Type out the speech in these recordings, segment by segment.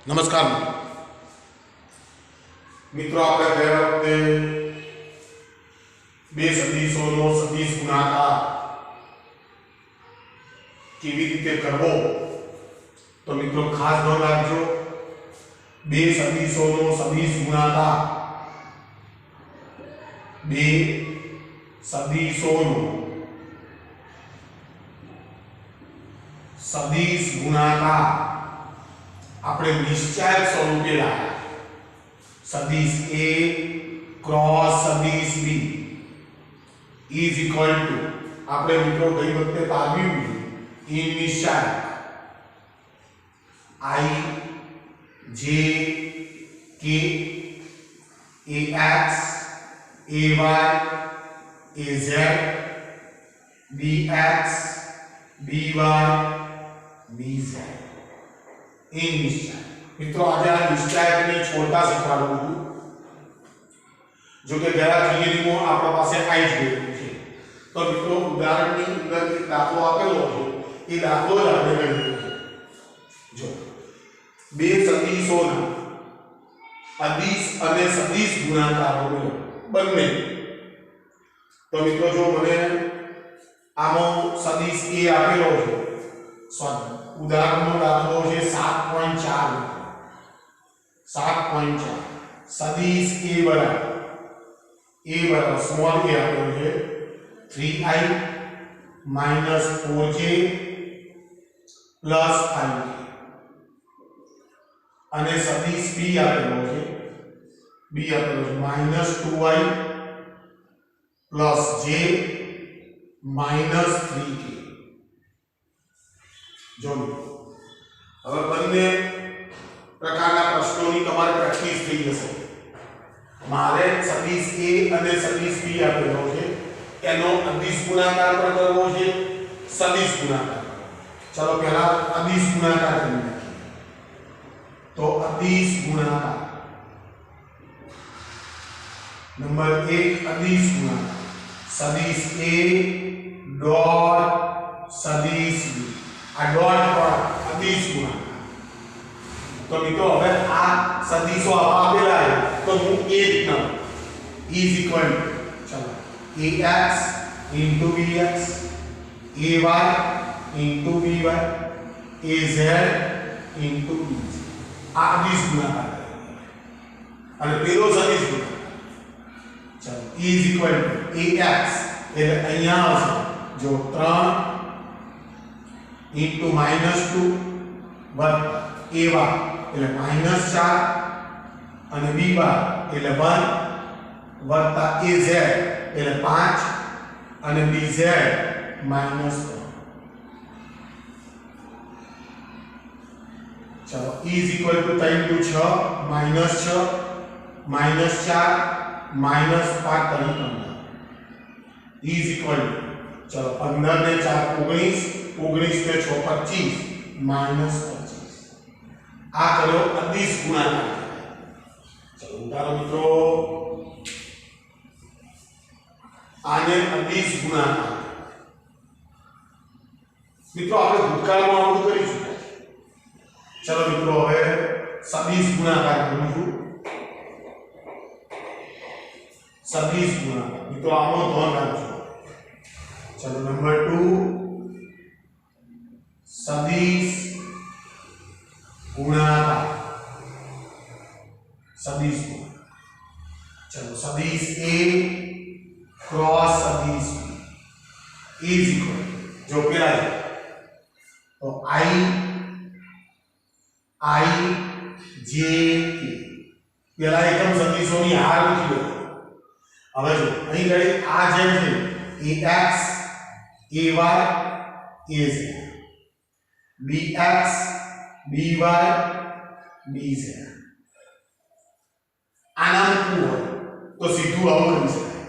નમસ્કાર મિત્રો, આપણે ગયા વખતે બે સદીશોનો સદીશ ગુણાકાર કેવી રીતે કરવો તો મિત્રો ખાસ ધ્યાન રાખજો. બે સદીશોનો સદીશ ગુણાકાર, બે સદીશોનો સદીશ ગુણાકાર આપણે નિશ્ચયાંક સ્વરૂપે લાવ્યા. સદીશ A ક્રોસ સદીશ B ઇઝ ઇક્વલ ટુ, આપણે મિત્રો ગઈ વખતે તારવ્યું ઇન નિશ્ચયાંક I J K AX AY AZ BX BY BZ इन निश्चयांक. मित्रों आज आ निश्चयांक ने छोड़ता શીખવાડું છું. जो कि ગયા થિયરી માં આપણા પાસે આવી જ ગયું છે. તો મિત્રો ઉદાહરણની અંદર એક દાખલો આપેલો છે, એ દાખલો જ આપણે ગણ્યો છે. જો બે સદીશોના અદિશ અને સદિશ ગુણાકારોનો બંને, તો મિત્રો જો મને આનો સદિશ A આપેલો છે, ઉદાહરણનો દાખલો છે 7.4. 7.4 સદિશ A બરાબર સ્મોલ a આપેલો છે 3i - 4j + i, અને સદિશ B આપેલો છે -2i + j - 3k. જો હવે બંને પ્રકારના પ્રશ્નોની તમારે પ્રેક્ટિસ થઈ જશે. મારે સદિશ A અને સદિશ B આપેલો છે, એનો અદિશ ગુણાકાર પણ કરવો છે, સદિશ ગુણાકાર. ચલો પહેલા અદિશ ગુણાકાર કરી નાખીએ. તો અદિશ ગુણાકાર નંબર 1, અદિશ ગુણાકાર સદિશ A ડોટ સદિશ B. આ ડોટ પર અદિશ ગુણાકાર. તો મિત્રો હવે આ સદિશો આપેલા છે, તો હું એ રીતના ઇઝ ઇક્વલ ચલો ax into bx ay into by az into bz. આ અદિશ ગુણાકાર અને પેલો સદિશ ગુણાકાર. ચલો ઇઝ ઇક્વલ ax એટલે અહીંયા આવશે જો 3 into -2 વત્તા ay એટલે -4 અને b બાર એટલે 1 વત્તા az એટલે 5 અને bz -3. ચલો ઇઝ ઇક્વલ ટુ 3 * 6 -6 -4 -5 તરી 15 ઇઝ ઇક્વલ ચલો 15 ને 4 19 19 ને 6 25 -25. આ કરો અદિશ ગુણાકાર. ચલો ઉતારો મિત્રો, આને અદિશ ગુણાકાર. મિત્રો આપણે ભૂતકાળમાં આવું કરી ચૂક્યા છે. ચલો મિત્રો હવે સદિશ ગુણાકાર કરીશું. સદિશ ગુણાકાર મિત્રો આનો ધ્યાન રાખજો. ચલો નંબર 2, સદિશ गुणाकार. सदिश गुणाकार. चलो सदिश A क्रॉस सदिश B इज इक्वल जो पेला है तो I J K પેલા એકમ સદિશોની હાર મૂકી દો. હવે જો અહીં ગઈ આ જેમ છે ax ay az bx by bz. આના મૂકવું હોય તો સીધું આવું કરી શકાય.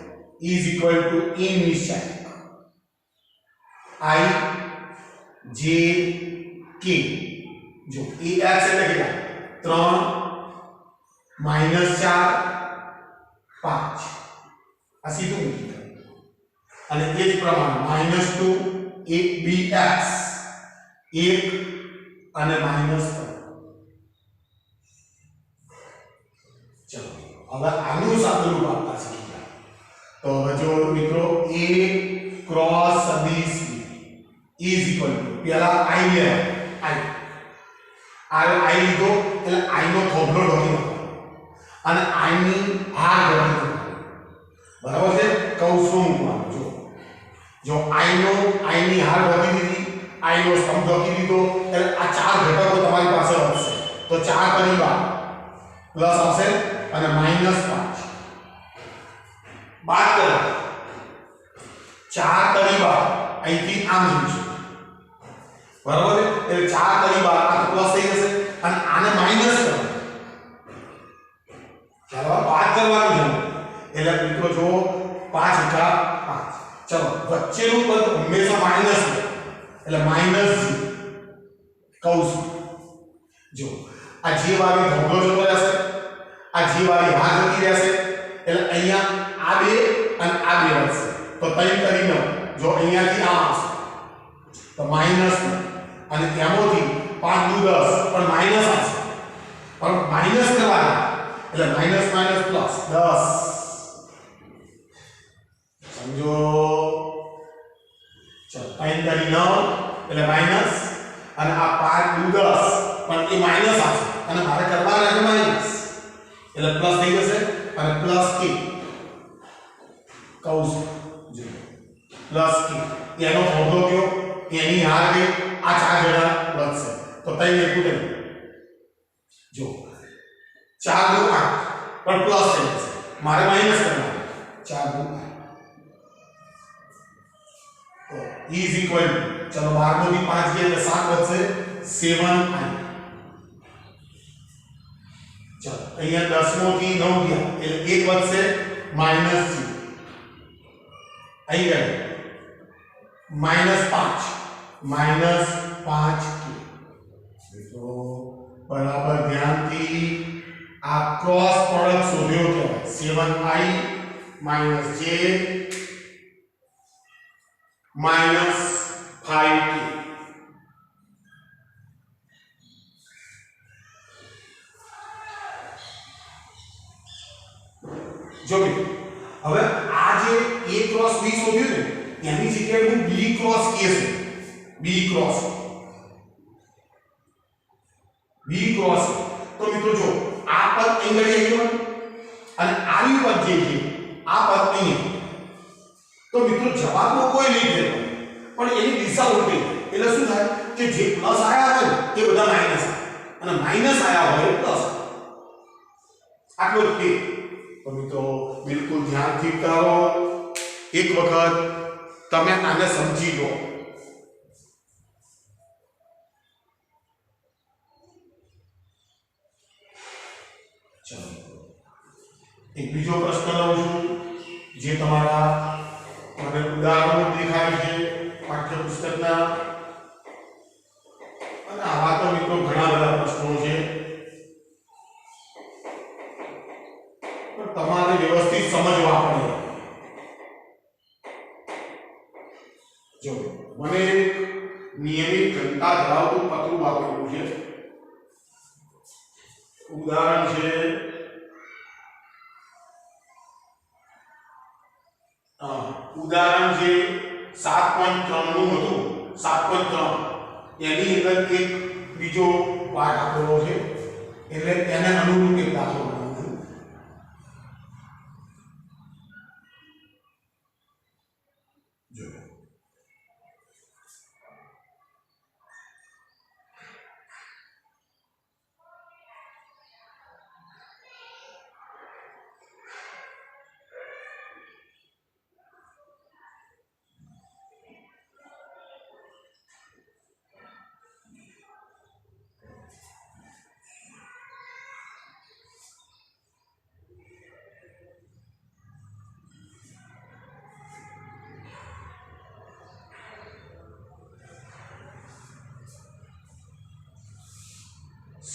ઇઝ ઇક્વલ ટુ ઇન નિશ્ચયાંક I J K. જો ax એટલે કેટલા 3 -4 5 આ સીધું મૂકી દો. અને એ જ પ્રમાણે -2 bx 1 અને -3 હવે આનું સાદુરૂપ આપતા શીખી ગયા. તો હવે જો મિત્રો a ક્રોસ સદિશ b ઇઝ ઇક્વલ ટુ પહેલા i લે i લીધો એટલે i નો થોભલો ઢોકી નાખો અને i ની હાર ઢોકી નાખો. બરાબર છે? કૌંસમાં મૂકવાનું. જો i ની હાર ઢોકી દીધી, i નો સ્તંભ ઢોકી દીધો એટલે આ ચાર ઘટકો તમારી પાસે વધશે. તો 4 * 12 પ્લસ આવશે અને -5 બાદ કરો. 4 * 12 અહીંથી આમ જશે. બરાબર છે? એટલે 4 * 12 આ તો પ્લસ થઈ જશે અને આને માઈનસ કરો. ચાલો બાદ કરવાની છે. એટલે મિત્રો જો 5 * 5. ચલો વચ્ચેનું પદ હંમેશા માઈનસ લે એટલે -g કૌંસ. જો આ g વાળી ધોગો જતો રહેશે, આ g વાળી હાર જતી રહેશે એટલે અહીંયા આ બે અને આ બે વધશે. તો 3 * 9 જો અહીંયાથી આમ આવશે તો માઈનસ અને એમાંથી 5 * 10 પણ માઈનસ આવશે. પણ માઈનસ કરવાના એટલે માઈનસ પ્લસ 10. સમજો? ચલો 3 * 9 એટલે માઈનસ અને આ 5 * 10 પણ એ માઈનસ આવશે અને મારે કરવાના છે માઈનસ એટલે પ્લસ થઈ જશે અને પ્લસ k કૌંસ જો પ્લસ k એનો થોડો કયો એની હાર કે આ ચાર જણા વધશે તો 3 ને કુટે જો 4 * 8 પણ પ્લસ થઈ જશે મારે માઈનસ કરવાનું 4 * 8 તો ઇઝ ઇક્વલ ચલો 12 માંથી 5 ગયા એટલે 7 વધશે 7i. ચલો અહીંયા 10 માંથી 9 ગયા એટલે 1 વધશે -g. અહીં ગયો -5 તો બરાબર ધ્યાનથી આ ક્રોસ પ્રોડક્ટ શોધ્યો કહેવાય. 7i - j -5k. જો કે હવે આ જે a ક્રોસ b શોધ્યું ને એની જગ્યાએ હું b ક્રોસ a છે. b ક્રોસ તો મિત્રો જો આ પદ અહીં ગયું અને આની પદ જે છે આ પદ અહીં તો મિત્રો જવાબમાં કોઈ નહીં ફેરફાર પણ એની દિશા ઉલટી એટલે શું થાય કે જે પ્લસ આયા હોય એ બધા માઈનસ અને માઈનસ આયા હોય પ્લસ. આટલો જ કે તો મિત્રો બિલકુલ ધ્યાનથી કરો. એક વખત તમે આને સમજી લો. ચલો એક બીજો પ્રશ્ન લઉં છું જે તમારા મને ઉદાહરણો દેખાય છે પાઠ્યપુસ્તકના અને આવા તો મિત્રો ઘણા બધા પ્રશ્નો છે પણ તમારે વ્યવસ્થિત સમજવા પડે. જો મને નિયમિત ઘનતા ધરાવતું પતરું આપેલું છે. ઉદાહરણ છે ઉદાહરણ જે 7.3 નું હતું 7.3 એની અંદર એક બીજો પાઠ આપેલો છે એટલે એને અનુરૂપ એક દાખલો બનાવવાનો. જો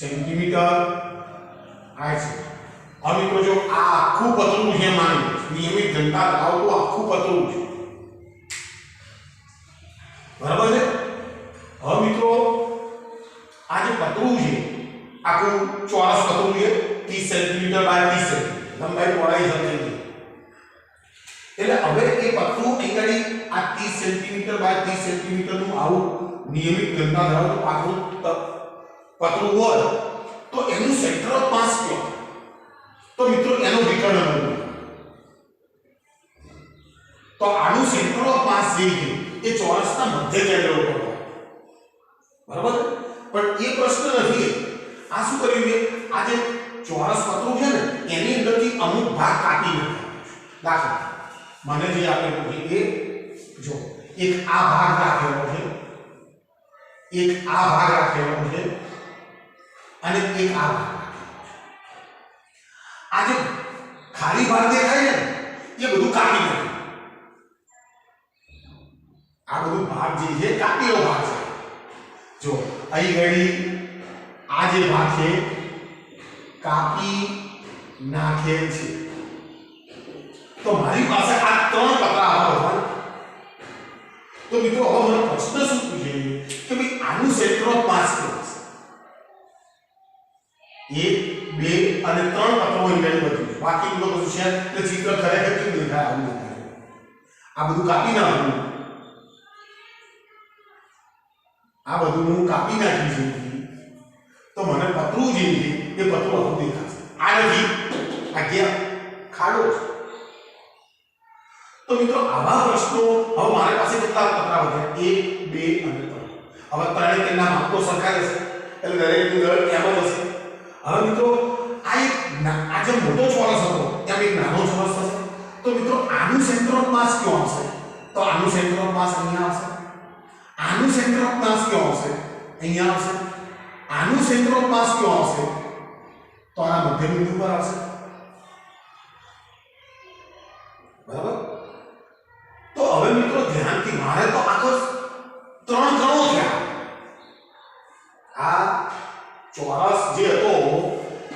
સેન્ટીમીટર આ છે. હવે મિત્રો જો આ આખું પતરું છે માની નિયમિત ઘનતા ધરાવતું આખું પતરું છે. બરાબર છે? હવે મિત્રો આ જે પતરું છે આખું ચોરસ પતરું છે 30 સેન્ટીમીટર બાય 30 સેન્ટીમીટર લંબાઈ પહોળાઈ સમજાઈ ગઈ એટલે હવે એ પતરું અહીંયાથી આ 30 સેન્ટીમીટર બાય 30 સેન્ટીમીટર નું આવું નિયમિત ઘનતા ધરાવતું પાતળું પતરું હોય તો એનું સેન્ટર ઓફ માસ કયો તો મિત્રો એનો વિકર્ણ મળે તો આનું સેન્ટર ઓફ માસ જે છે એ ચોરસના મધ્ય કેન્દ્ર ઉપર હોય બરાબર પણ એ પ્રશ્ન નથી આ શું કર્યું છે આ જે ચોરસ પતરું છે ને એની અંદરથી અમુક ભાગ કાપી નાખ્યા દાખલા મને જે આપેલું છે એ જો એક આ ભાગ રાખેલો છે એક આ ભાગ રાખેલો છે અને એક આ ભાગ આ જે ખાલી ભાગ દેખાય છે એ બધું કાપી નાખ્યું આ બધું ભાગ જે છે કાપેલો ભાગ છે જો અહીં ઘડી આ જે ભાગ છે કાપી નાખેલ છે તો મારી પાસે આ ત્રણ પતરા હતા તો મિત્રો હવે મને પ્રશ્ન શું પૂછે કે ભાઈ આનું સેન્ટર ઓફ માસ કેટલું છે 1 2 અને 3 પત્રો અહીં બધું બાકી બધું છે એટલે ચિત્ર ખરેખર કેવું દેખાય આવું દેખાય આ બધું કાપી નાખવું આ બધું હું કાપી નાખી છે તો મને પતરું જે છે એ પતરું આવું દેખાશે આ નથી આ ગયા ખાડો છે તો મિત્રો આવા પ્રશ્નો હવે મારી પાસે કેટલા પતરા વધ્યા 1 2 અને 3 હવે ત્રણે તેના માપ તો સરખા રહેશે એટલે દરેકનું દળ એમ જ હશે હવે મિત્રો આ જે મોટો ચોરસ હતો એમ એક નાનો ચોરસ થશે તો મિત્રો આનું સેન્ટર ઓફ માસ ક્યાં આવશે તો આનું સેન્ટર ઓફ માસ અહીંયા આવશે આનું સેન્ટર ઓફ માસ ક્યાં આવશે અહીંયા આવશે આનું સેન્ટર ઓફ માસ ક્યાં આવશે તો આના મધ્ય બિંદુ પર આવશે બરાબર તો હવે મિત્રો ધ્યાનથી મારે તો આખો ત્રણ ગણો થયા આ ચોરસ જે હતો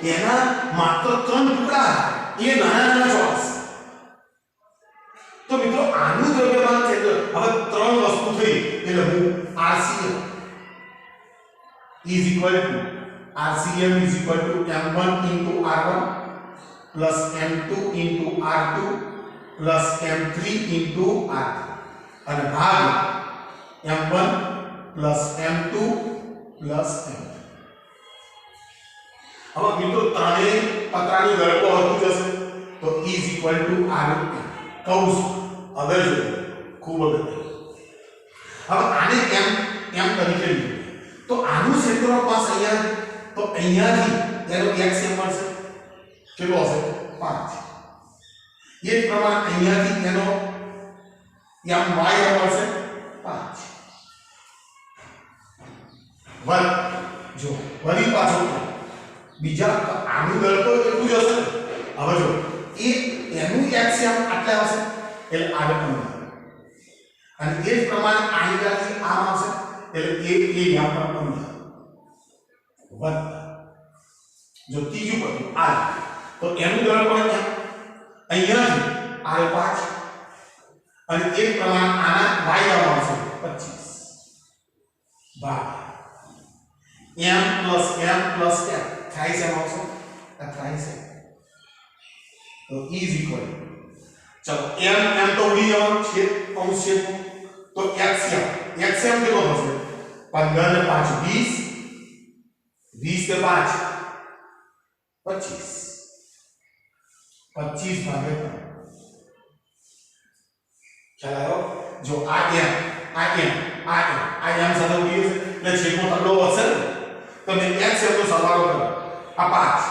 એના માત્ર 3 ટુકડા એ નાના નાના ચોરસ તો મિત્રો આનું દ્રવ્યમાન કેન્દ્ર હવે 3 વસ્તુ થઈ એટલે હું RCM is equal to RCM is equal to m1 into r1 plus m2 into r2 plus m3 into r3 અને ભાગ m1 plus m2 plus m3 હવે મિત્રો ત્રણેય પતરાની ગણકો હતું જશે તો is equal to r કૌંસ હવે જો ખૂબ અગત્યનું હવે આને m તરીકે લીધું તો આનું સેન્ટર ઓફ માસ અહીંયા તો અહીંયાથી એનો x m મળશે કેટલો હશે 5 એ જ પ્રમાણે અહીંયાથી એનો m y મળશે 5 વલ જો વળી પાછો બીજા આનું દળ તો એટલું જ હશે હવે જો એ એનું x m આટલા હશે એટલે આ 15 અને એ જ પ્રમાણે અહીંયાથી આમ આવશે એટલે એ યહાં પર 15 વત્તા જો ત્રીજું પદ આ તો એનું દળ પણ અહીંયાથી r 5 અને એ પ્રમાણે આના y આવશે 25 ભાગ m plus m થાય છે આવશે આ થાય છે તો is equal ચલો m તો ઉડી જવાનું છે કૌંસ છે તો xm કેટલો થશે 15 ને 5 20 20 ને 5 25 25 ભાગ્યા 3 ખ્યાલ આવ્યો જો આ m સાથે ઉડી જશે એટલે છેદનો તગડો વધશે ને તમે xm નો સરવાળો કરો આ 5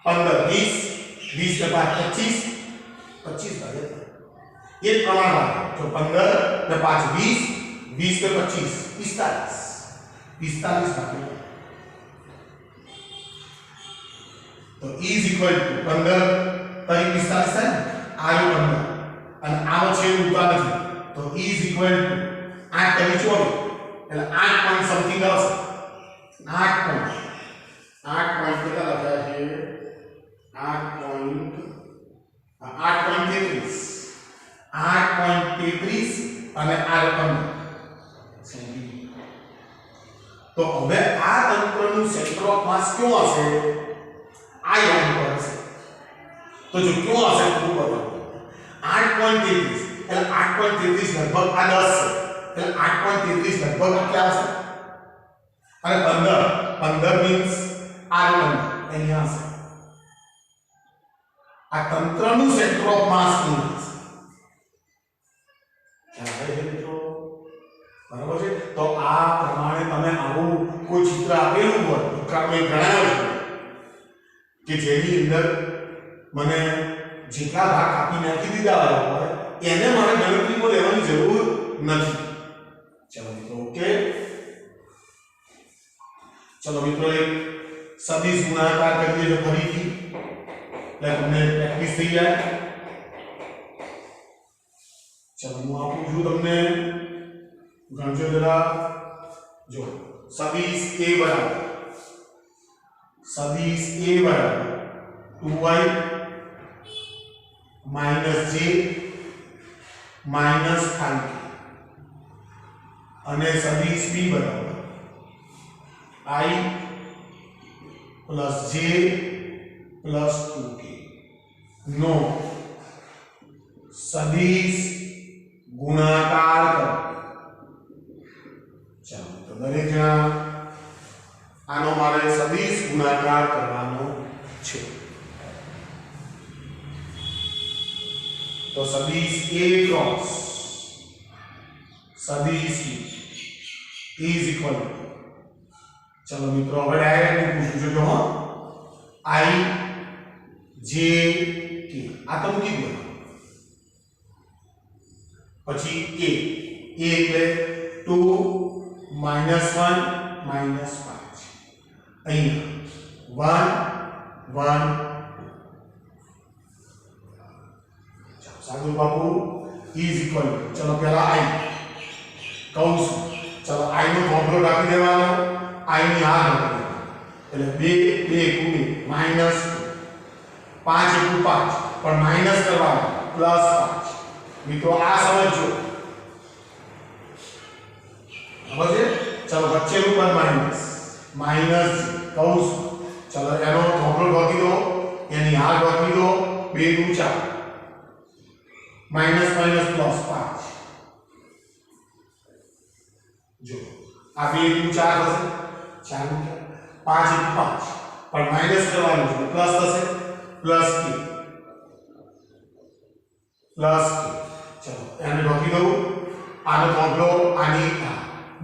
15 20 20 ને 5 25 ભાગ્યા 3 એ જ પ્રમાણમાં જો 15 ને 5 20 20 ને 25 45 ભાગ્યા તો is equal to 15 તરી 45 થાય ને આ 15 અને આનો છેદ ઉતા નથી તો is equal to 8 તરી 24 એટલે 8 પોઈન્ટ સમથિંગ આવશે 8 પોઈન્ટ કેટલા લખ્યા છે 8.33 અને આ 15 સેન્ટીમીટર તો હવે આ તંત્રનું સેન્ટર ઓફ માસ ક્યાં હશે આ યાદ પર હશે તો तो जो क्यों हशे खूब बताओ 8.33 એટલે 8.33 લગભગ આ 10 છે એટલે 8.33 લગભગ કેટલા હશે અને 15 મીન્સ આ નંબર અહીંયા હશે આ તંત્રનું સેન્ટર ઓફ માસ નું બરાબર છે તો આ પ્રમાણે તમે આવું કોઈ ચિત્ર આપેલું હોય ઉત્તરાખંડ ગણાવ્યો છે કે જેની અંદર મને જેટલા ભાગ કાપી નાખી દીધા હોય એને મારે ગણતરીમાં લેવાની જરૂર નથી ચલો મિત્રો ઓકે ચલો મિત્રો એક સદિશ ગુણાકાર કરીએ તો ફરીથી એટલે તમને પ્રેક્ટિસ થઈ જાય ચલો હું આપું છું તમને ગણજો જરા જો સદિશ a બરાબર 2y - j - 5k અને સદિશ b બરાબર I + j + 2k નો સદિશ ગુણાકાર કરો ચાલો તો દરેક જણા આનો મારે સદિશ ગુણાકાર કરવાનો છે તો સદિશ a ક્રોસ સદિશ b ઇઝ ઇક્વલ ચલો મિત્રો હવે ડાયરેક્ટ પૂછું છું જો I j k આ તો મૂકી દો પછી a એટલે 2 - 1 - 5 અહીંયા 1 1 साधु बाबू इज इक्वल चलो पहला आई कौंस चलो आई નો ફોર્મ્યુલો રાખી દેવાનો आई ની આ રાખી એટલે 2 2 માઈનસ 5 * 5 પણ માઈનસ કરવાનો પ્લસ 5 મિત્રો આ સમજો સમજે ચલો વચ્ચેનું પદ માઈનસ કૌંસ ચલો એનો ફોર્મ્યુલો લખી દો એની આ લખી દો 2 * 4 माइनस माइनस प्लस 5 जो आ 2 * 4 હશે 4 * 5 * 5 પણ માઈનસ કરવાનું છે પ્લસ થશે પ્લસ k ચલો એને લખી દઉં આનો ફોર્મ્યુલો આની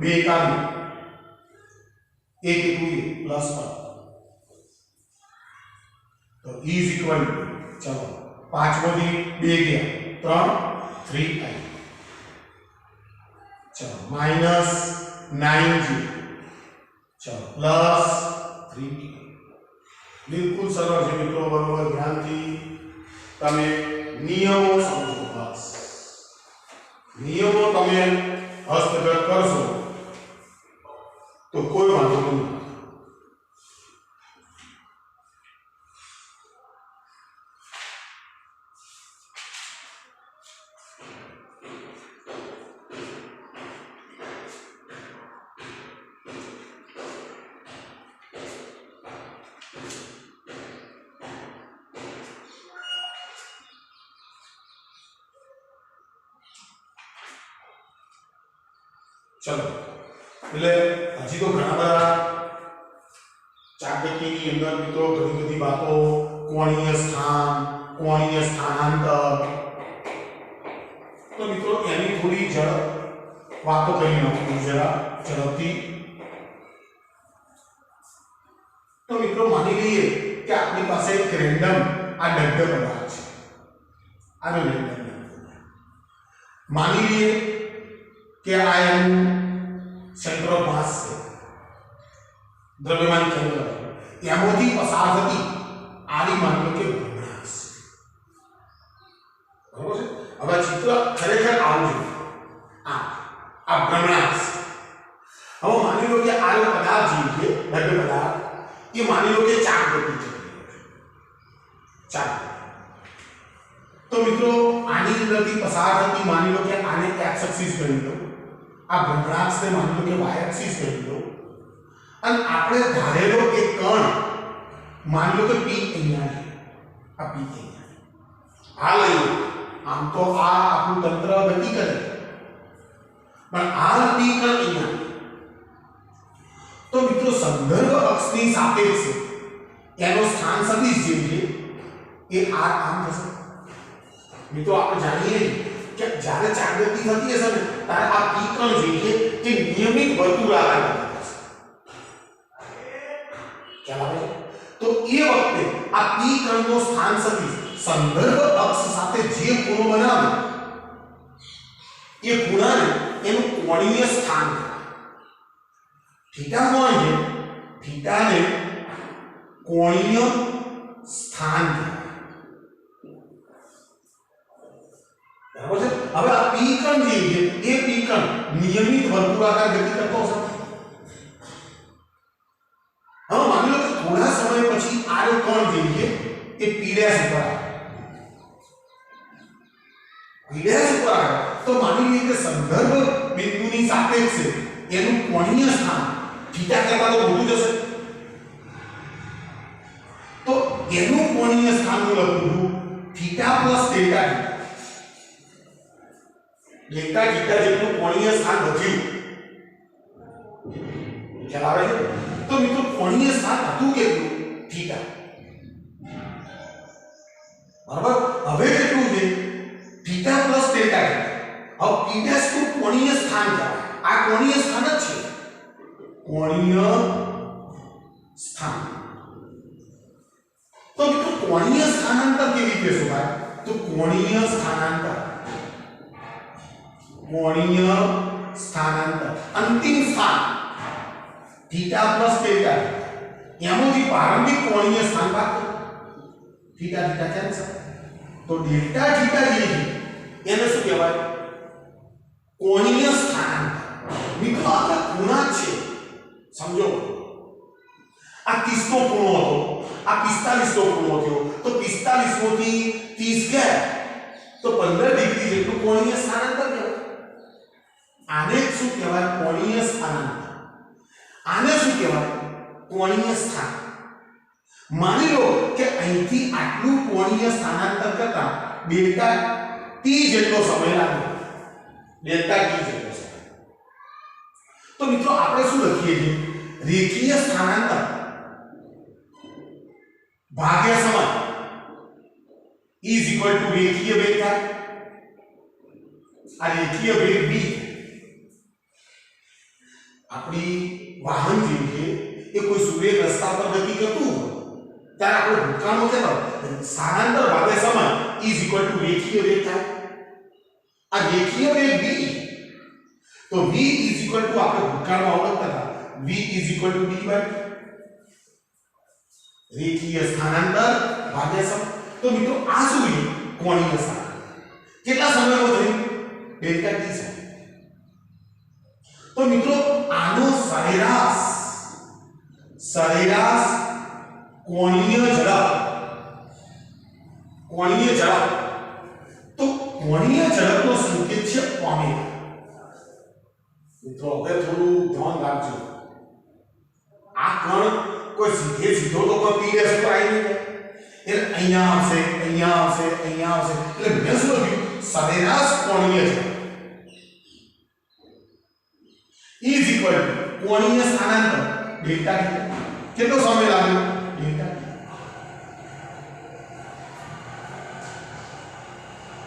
2 કાઢી 1 * 2 પ્લસ 1 તો ઇઝ ઇક્વલ ચલો 5 માંથી 2 ગયા 3 3i चलो माइनस 9j चलो प्लस 3k बिल्कुल सरल है मित्रों बराबर ध्यान थी तमे नियमों समझो बस नियमों तमे हस्तगत करशो तो कोई वांधो नहीं चलो એટલે હજી તો ઘણા બધા ચાકકીની અંદર મિત્રો ઘણી બધી વાતો કોણીય સ્થાનાંતર તો મિત્રો એની થોડી વાતો કરી નાખું જરા ઝડપથી તો મિત્રો માની લઈએ કે આપણી પાસે એક રેન્ડમ આ ડગ્ગ પદાર્થ છે આનો રેન્ડમ માની લઈએ કે આ એનું સેન્ટર ઓફ માસ છે દ્રવ્યમાન કેન્દ્ર એમાંથી પસાર થતી આડી માની લો કે ભ્રમણાંક બરોબર છે હવે ચિત્ર ખરેખર આવું છે આ ભ્રમણાંક હવે માની લો કે આ પદાર્થ જે છે દ્રવ્ય પદાર્થ એ માની લો કે ચાક ગતિ છે ચાક તો મિત્રો આની અંદરથી પસાર થતી માની લો કે આને x એક્સિસ કહી દો આ ભ્રમણાંકને માની લો કે y એક્સિસ કહી દો અને આપણે ધારેલો એક કણ માની લો કે p અહીંયા છે આ p અહીંયા આ લઈએ આમ તો આ આપણું તંત્ર ગતિ કરે પણ આ ગતિ કણ અહીંયા તો મિત્રો સંદર્ભ અક્ષની સાપેક્ષે એનો સ્થાન સદિશ જે છે એ આ આમ થશે મિત્રો આપણે જાણીએ કે જ્યારે ચાંદતી થતી હશે ને ત્યારે આ પી કણ જે છે તે નિયમિત વર્તુળાકાર થશે ખ્યાલ આવે તો એ વખતે આ પી કણનો સ્થાન સદિશ સંદર્ભ અક્ષ સાથે જે ખૂણો બનાવે એ ખૂણાને એનું કોણીય સ્થાન થીટા કોણ છે થીટાને કોણીય સ્થાન બરાબર છે હવે આ પી કણ જે છે એ પી કણ નિયમિત વર્તુળાકાર ગતિ કરતો હશે હવે માની લો કે થોડા સમય પછી આ કણ જે છે એ પીડ્યાસ ઉપર આવે પીડ્યાસ ઉપર આવે તો માની લઈએ કે સંદર્ભ બિંદુની સાપેક્ષે એનું કોણીય સ્થાન થીટા કરતા તો વધુ જશે તો એનું કોણીય સ્થાન હું લખું છું theta plus delta theta theta જેટલું કોણીય સ્થાન વધ્યું ખ્યાલ આવે છે તો મિત્રો કોણીય સ્થાન હતું કેટલું થીટા બરાબર હવે કેટલું છે થીટા પ્લસ ડેલ્ટા હવે પીડ્યાસ નું કોણીય સ્થાન કહેવાય આ કોણીય સ્થાન જ છે કોણીય સ્થાન તો મિત્રો કોણીય સ્થાનાંતર કેવી રીતે શોધાય તો કોણીય સ્થાનાંતર અંતિમ સ્થાન થીટા પ્લસ ડેલ્ટા એમાંથી પ્રારંભિક કોણીય સ્થાન બાદ થીટા થીટા કેન્સલ તો ડેલ્ટા થીટા જે છે એને શું કહેવાય કોણીય સ્થાનાંતર મિત્રો આ ખૂણા છે સમજો આ 30 નો ખૂણો હતો આ 45 નો ખૂણો થયો તો 45 માંથી 30 ગયા તો 15 ડિગ્રી જેટલું કોણીય સ્થાનાંતર કહેવાય આને શું કહેવાય કોણીય સ્થાનાંતર આને શું કહેવાય કોણીય સ્થાન માની લો કે અહીંથી આટલું કોણીય સ્થાનાંતર કરતા ડેલ્ટા ટી જેટલો સમય લાગે ડેલ્ટા ટી જેટલો સમય તો મિત્રો આપણે શું લખીએ છીએ રેખીય સ્થાનાંતર ભાગ્યા સમય ઇઝ ઇક્વલ ટુ રેખીય વેગ થાય આ રેખીય વેગ v આપણી વાહન જે છે એ કોઈ સુરેખ રસ્તા પર ગતિ કરતું હોય ત્યારે આપણે ભૂતકાળમાં કહેતા સ્થાનાંતર ભાગ્યા સમય ઇઝ ઇક્વલ ટુ રેખીય વેગ થાય આ રેખીય વેગ v તો v ઇઝ ઇક્વલ ટુ આપણે ભૂતકાળમાં ઓળખતા હતા v is equal to d by રેખીય સ્થાનાંતર ભાગ્યા સમય તો મિત્રો આ શું છે કોણીય સ્થાન કેટલા સમયનો થયું ડેલ્ટા t સમય તો મિત્રો આનો સરેરાશ કોણીય ઝડપ તો કોણીય ઝડપનો સંકેત છે ઓમેગા મિત્રો હવે થોડું ધ્યાન રાખજો આ કણ કોઈ સીધો તો કોઈ પીડ્યાસ ઉપર આવી નહીં એટલે અહીંયા આવશે એટલે મેં શું લખ્યું સરેરાશ કોણીય ઝડપ ઇઝ ઇક્વલ ટુ કોણીય સ્થાનાંતર ડેલ્ટા t કેટલો સમય લાગ્યો ડેલ્ટા t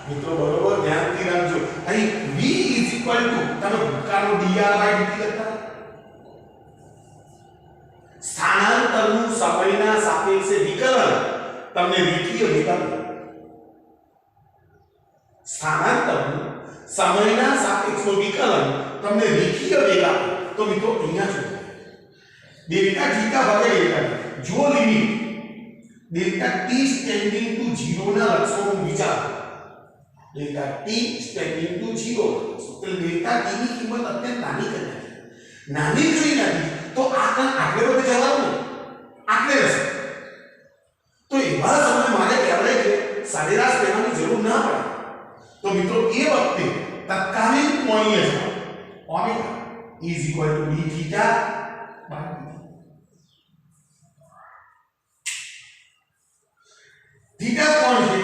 મિત્રો બરોબર ધ્યાનથી રાખજો અહીં v ઇઝ ઇક્વલ ટુ તમે ભૂતકાળનો dr/dt લખતા સ્થાનાંતરનું સમયના સાપેક્ષે વિકલન તમને રેખીય વેગ આપે સ્થાનાંતરનું સમયના સાપેક્ષનો વિકલન તમને રેખીય વેગ આપે તો મિત્રો અહીંયા જો ડેલ્ટા થીટા ભાગ્યા ડેલ્ટા જો limit delta t tending to 0 ના લક્ષણો વિચાર ડેલ્ટા t ટેન્ડિંગ ટુ 0 એટલે ડેલ્ટા t ની કિંમત અત્યંત નાની કરી નાખી તો આ કણ આગળ વધે જવાનું આટલે રહેશે તો એવા સમય મારે કહેવાય કે સરેરાશ લેવાની જરૂર ના પડે તો મિત્રો એ વખતે તત્કાલીન કોણીય ઝડપ omega is equal to d theta by dt theta કોણ છે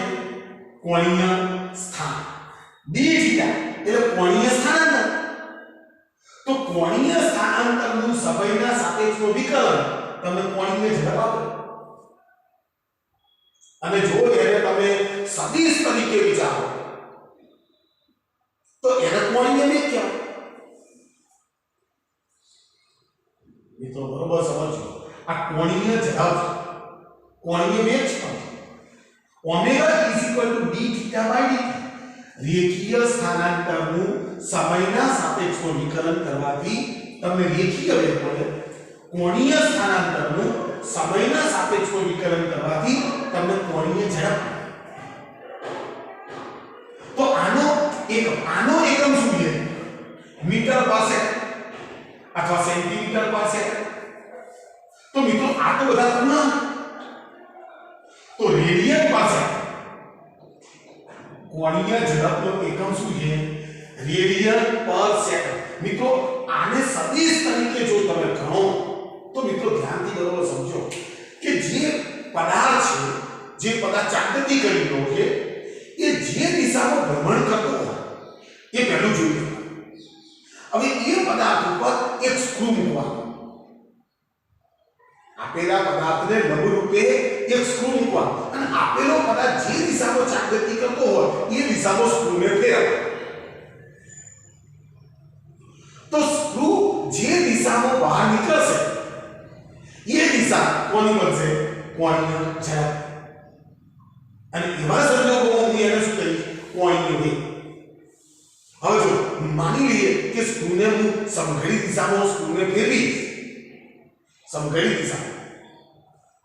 કોણીય સ્થાન ડી થીટા એટલે કોણીય સ્થાનાંતર તો કોણીય સ્થાનાંતરનું સમયના સાપેક્ષમાં વિકલન તમને કોણીય ઝડપ આપે અને જો એને તમે સદિશ તરીકે વિચારો તો એને કોણીય વેગ કહેવાય મિત્રો બરોબર સમજો આ કોણીય ઝડપ કોણીય વેગ છે omega d theta by dt રેખીય સ્થાનાંતરનું સમયના સાપેક્ષમાં વિકલન કરવાથી તમને રેખીય વેગ મળે કોણીય સ્થાનાંતરનું સમયના સાપેક્ષમાં વિકલન કરવાથી તમને કોણીય ઝડપ તો આનો એકમ શું છે મીટર પર સેકન્ડ અથવા સેન્ટીમીટર પર સેકન્ડ તો મિત્રો આ તો બધા તમને તો રેડિયન પર સેકન્ડ કોણીય ઝડપનો એકમ શું છે રેડિયન પર સેકન્ડ મિત્રો આને સદિશ તરીકે જો તમે ગણો તો મિત્રો ધ્યાનથી બરોબર સમજો કે જે પદાર્થ છે જે પદાર્થ ચાંદતી કરી રહ્યો છે એ જે દિશામાં ભ્રમણ કરતો હોય એ પહેલું જોયું હવે એ પદાર્થ ઉપર એક સ્ક્રૂ મૂકવાનો આપેલા પદાર્થને લંબરૂપે એક સ્ક્રૂ મૂકવાનો અને આપેલો પદાર્થ જે દિશામાં ચાંદતી કરતો હોય એ દિશામાં સ્ક્રૂને ફેરવવાનો તો સ્ક્રૂ જે દિશામાં બહાર નીકળશે એ દિશા કોની બનશે કોણીય ઝડપ અને એવા સંજોગોમાં હું એને શું કહીશ કોણીય વેગ હવે જો માની લઈએ કે સ્ક્રૂને હું સમઘડી દિશામાં સ્ક્રૂને ફેરવીશ સમઘડી દિશા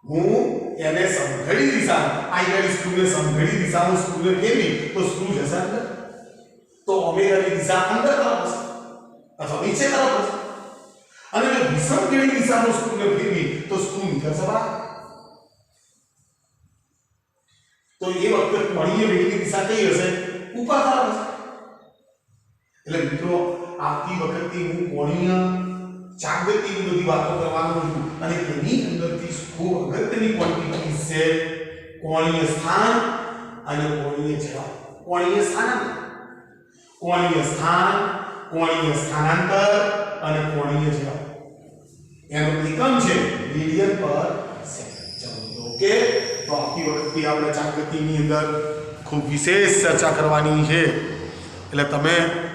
હું એને સમઘડી દિશા આગળ સ્ક્રૂને સમઘડી દિશામાં સ્ક્રૂને ફેરવી તો સ્ક્રૂ જશે અંદર તો ઓમેગાની દિશા અંદર તરફ હશે અથવા નીચે તરફ હશે અને જો વિષમઘડી દિશામાં સ્ક્રૂને ફેરવી તો સ્ક્રૂ નીકળશે બહાર તો એ વખતે કોણીય વેગની દિશા કઈ હશે ઉપર તરફ હશે એટલે મિત્રો આવતી વખતે હું કોણીય ચાંદતીની બધી વાતો કરવાનો છું અને એની અંદરથી ખૂબ અગત્યની ક્વોન્ટિટી છે કોણીય સ્થાન અને કોણીય ઝડપ કોણીય સ્થાનાંતર કોણીય સ્થાન કોણીય સ્થાનાંતર અને કોણીય ઝડપ એનો એકમ છે રેડિયન પર સેકન્ડ ચલો ઓકે તો આવતી વખતે આપણે ચાંદતીની અંદર ખૂબ વિશેષ ચર્ચા કરવાની છે એટલે તમે